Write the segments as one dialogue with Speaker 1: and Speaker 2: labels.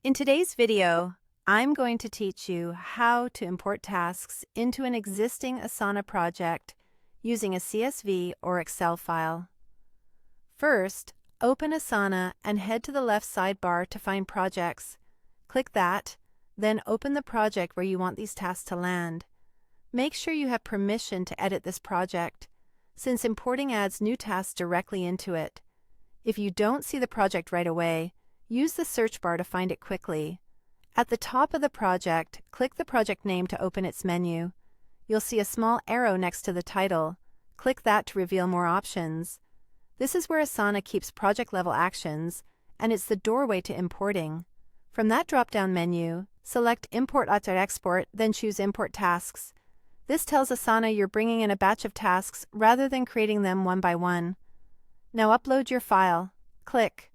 Speaker 1: In today's video, I'm going to teach you how to import tasks into an existing Asana project using a CSV or Excel file. First, open Asana and head to the left sidebar to find Projects. Click that, then open the project where you want these tasks to land. Make sure you have permission to edit this project, since importing adds new tasks directly into it. If you don't see the project right away, use the search bar to find it quickly. At the top of the project, click the project name to open its menu. You'll see a small arrow next to the title. Click that to reveal more options. This is where Asana keeps project-level actions, and it's the doorway to importing. From that drop-down menu, select Import After Export, then choose Import Tasks. This tells Asana you're bringing in a batch of tasks rather than creating them one by one. Now upload your file. Click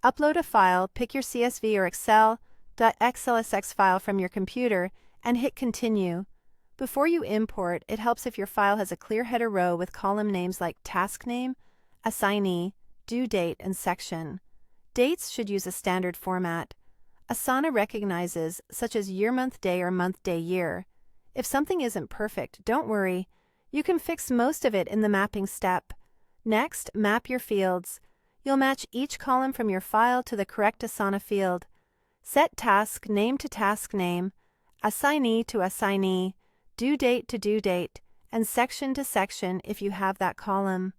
Speaker 1: Upload a file, pick your CSV or Excel.xlsx file from your computer, and hit Continue. Before you import, it helps if your file has a clear header row with column names like Task Name, Assignee, Due Date, and Section. Dates should use a standard format. Asana recognizes, such as year, month, day, or month, day, year. If something isn't perfect, don't worry. You can fix most of it in the mapping step. Next, map your fields. You'll match each column from your file to the correct Asana field. Set task name to task name, assignee to assignee, due date to due date, and section to section if you have that column.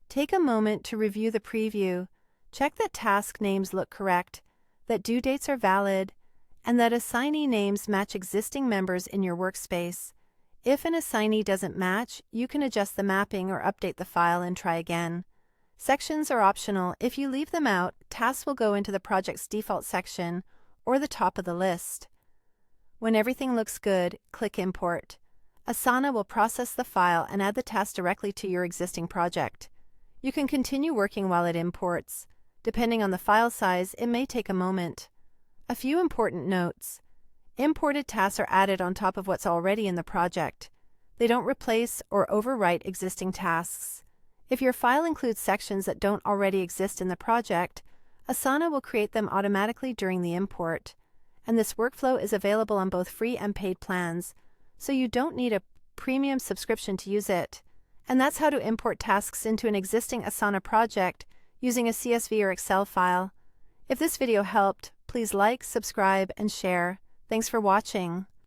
Speaker 1: Take a moment to review the preview. Check that task names look correct, that due dates are valid, and that assignee names match existing members in your workspace. If an assignee doesn't match, you can adjust the mapping or update the file and try again. Sections are optional. If you leave them out, tasks will go into the project's default section or the top of the list. When everything looks good, click Import. Asana will process the file and add the task directly to your existing project. You can continue working while it imports. Depending on the file size, it may take a moment. A few important notes. Imported tasks are added on top of what's already in the project. They don't replace or overwrite existing tasks. If your file includes sections that don't already exist in the project, Asana will create them automatically during the import. And this workflow is available on both free and paid plans, so you don't need a premium subscription to use it. And that's how to import tasks into an existing Asana project using a CSV or Excel file. If this video helped, please like, subscribe, and share. Thanks for watching.